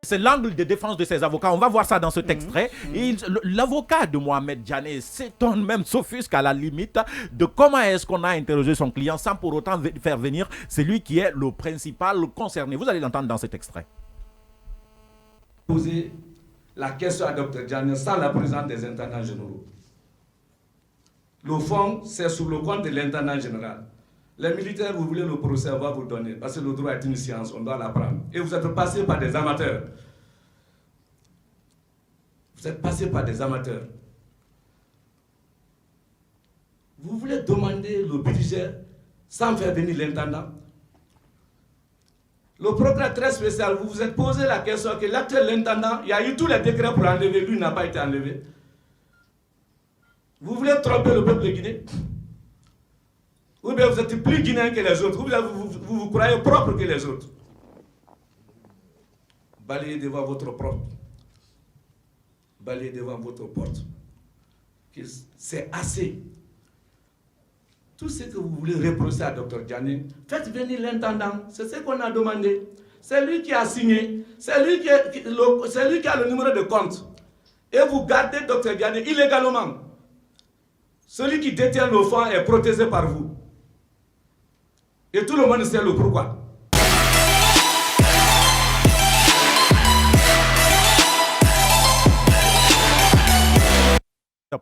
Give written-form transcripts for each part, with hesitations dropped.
C'est l'angle de défense de ses avocats. On va voir ça dans cet extrait. L'avocat de Mohamed Djane s'étonne, même s'offusque à la limite, de comment est-ce qu'on a interrogé son client sans pour autant faire venir celui qui est le principal concerné. Vous allez l'entendre dans cet extrait. Poser la question à Dr Djane sans la présence des intendants généraux. Le fond, c'est sur le compte de l'intendant général. Les militaires, vous voulez le procès, on va vous donner, parce que le droit est une science, on doit l'apprendre. Et vous êtes passé par des amateurs. Vous êtes passé par des amateurs. Vous voulez demander le budget sans faire venir l'intendant. Le programme très spécial, vous vous êtes posé la question que l'actuel intendant, il y a eu tous les décrets pour l'enlever, lui n'a pas été enlevé. Vous voulez tromper le peuple de Guinée? Ou bien vous êtes plus guinéen que les autres, ou bien vous croyez propre que les autres. Balayez devant votre porte. Balayez devant votre porte. C'est assez. Tout ce que vous voulez reprocher à Dr Djane, faites venir l'intendant. C'est ce qu'on a demandé. C'est lui qui a signé. C'est lui qui a le numéro de compte. Et vous gardez Dr Djane illégalement. Celui qui détient le fonds est protégé par vous. Et tout le monde sait le pourquoi.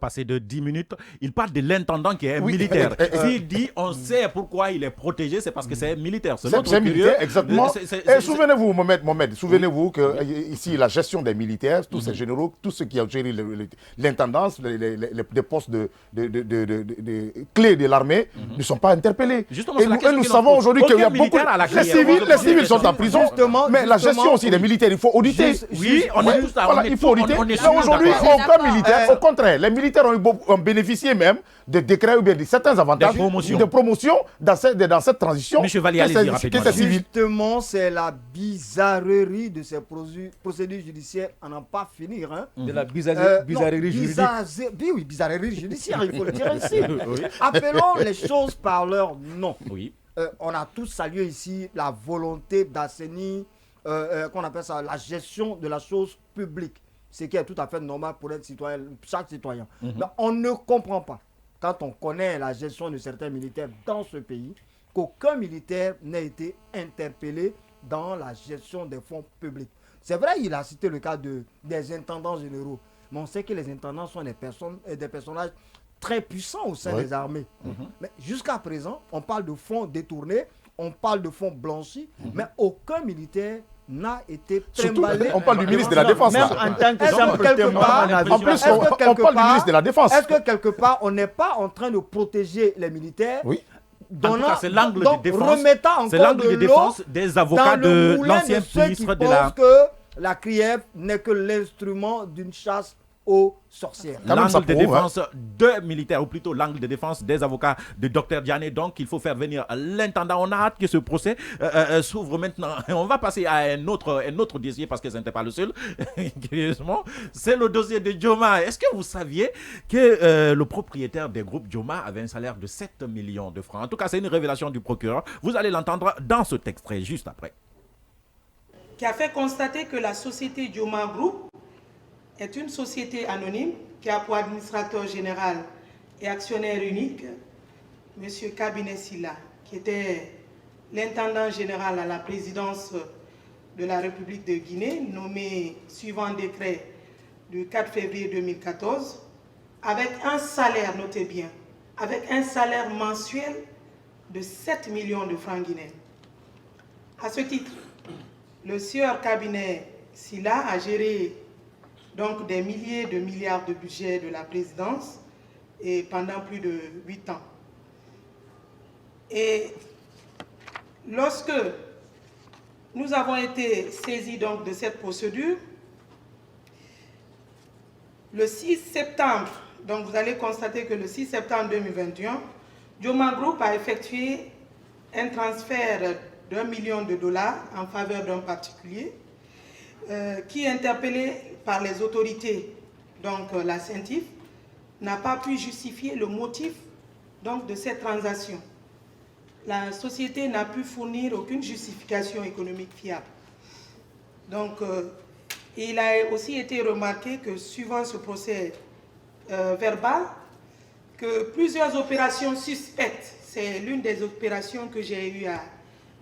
Passé de 10 minutes, il parle de l'intendant qui est militaire. S'il dit on sait pourquoi il est protégé, c'est parce que c'est militaire. C'est militaire, exactement. Et souvenez-vous, Mohamed, souvenez-vous que ici, la gestion des militaires, tous ces généraux, tous ceux qui ont géré l'intendance, les postes de clés de l'armée, ne sont pas interpellés. Justement, et nous savons aujourd'hui qu'il y a beaucoup... Les civils sont en prison, mais la gestion aussi des militaires, il faut auditer. Oui, on est tous là. Il faut auditer. Aujourd'hui, aucun militaire, au contraire, les militaires ont bénéficié même de décrets ou bien de certains avantages de promotion dans cette transition. Monsieur Vallier, allez-y rapidement. Justement, c'est la bizarrerie de ces procédures judiciaires à n'en pas finir. Hein. De la bizarrerie juridique. Oui, bizarrerie judiciaire, il faut le dire ainsi. Appelons les choses par leur nom. Oui. On a tous salué ici la volonté d'assainir, qu'on appelle ça, la gestion de la chose publique. Ce qui est tout à fait normal pour être citoyen, chaque citoyen. Mais on ne comprend pas, quand on connaît la gestion de certains militaires dans ce pays, qu'aucun militaire n'ait été interpellé dans la gestion des fonds publics. C'est vrai, il a cité le cas des intendants généraux, mais on sait que les intendants sont des personnages très puissants au sein des armées. Mais jusqu'à présent, on parle de fonds détournés, on parle de fonds blanchis, mais aucun militaire n'a été trimballé. On parle du ministre de la Défense. Même en tant que simple témoin. En plus, on parle du ministre de la Défense. Est-ce que quelque part, on n'est pas en train de protéger les militaires? Oui. C'est l'angle de défense. Remettant encore de l'eau des avocats de l'ancien ministre de la... que la CRIEF n'est que l'instrument d'une chasse aux sorcières. L'angle de défense de militaires, ou plutôt l'angle de défense des avocats de Dr Djane. Donc, il faut faire venir l'intendant. On a hâte que ce procès s'ouvre maintenant. On va passer à un autre dossier parce que ce n'était pas le seul. Curieusement, c'est le dossier de Joma. Est-ce que vous saviez que le propriétaire des groupes Joma avait un salaire de 7 millions de francs? En tout cas, c'est une révélation du procureur. Vous allez l'entendre dans ce extrait juste après. Qui a fait constater que la société Joma Group est une société anonyme qui a pour administrateur général et actionnaire unique M. Kabinet Silla, qui était l'intendant général à la présidence de la République de Guinée, nommé suivant un décret du 4 février 2014, avec un salaire, notez bien, avec un salaire mensuel de 7 millions de francs guinéens. À ce titre, le sieur Kabinet Silla a géré donc des milliers de milliards de budget de la présidence et pendant plus de 8 ans. Et lorsque nous avons été saisis donc de cette procédure, le 6 septembre, donc vous allez constater que le 6 septembre 2021, Joma Group a effectué un transfert d'$1 million en faveur d'un particulier qui, interpellé par les autorités, donc la CENTIF, n'a pas pu justifier le motif donc, de cette transaction. La société n'a pu fournir aucune justification économique fiable. Donc, Il a aussi été remarqué que suivant ce procès verbal, que plusieurs opérations suspectes, c'est l'une des opérations que j'ai eu à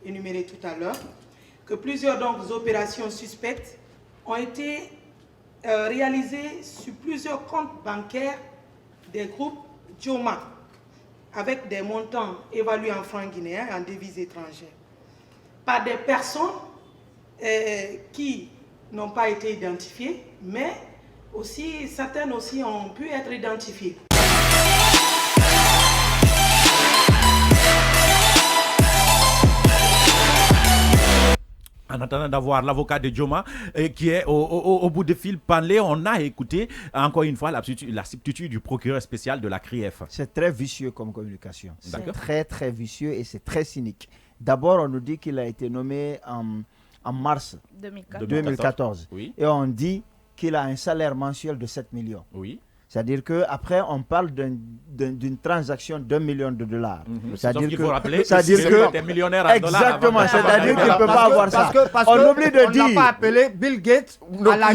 énumérer tout à l'heure, que plusieurs donc opérations suspectes ont été réalisées sur plusieurs comptes bancaires des groupes Joma, avec des montants évalués en francs guinéens et en devises étrangères, par des personnes qui n'ont pas été identifiées, mais aussi certaines aussi ont pu être identifiées. En attendant d'avoir l'avocat de Joma qui est au bout de fil parlé, on a écouté encore une fois la substitut du procureur spécial de la CRIEF. C'est très vicieux comme communication. C'est D'accord. très très vicieux et c'est très cynique. D'abord, on nous dit qu'il a été nommé en mars 2014. Oui. Et on dit qu'il a un salaire mensuel de 7 millions. Oui. C'est-à-dire qu'après, on parle d'une transaction d'$1 million. C'est-à-dire qu'il faut rappeler c'est-à-dire qu'il était millionnaire en dollars. Exactement, c'est-à-dire qu'il ne peut pas avoir ça. Parce on que oublie de dire. On n'a pas appelé Bill Gates à la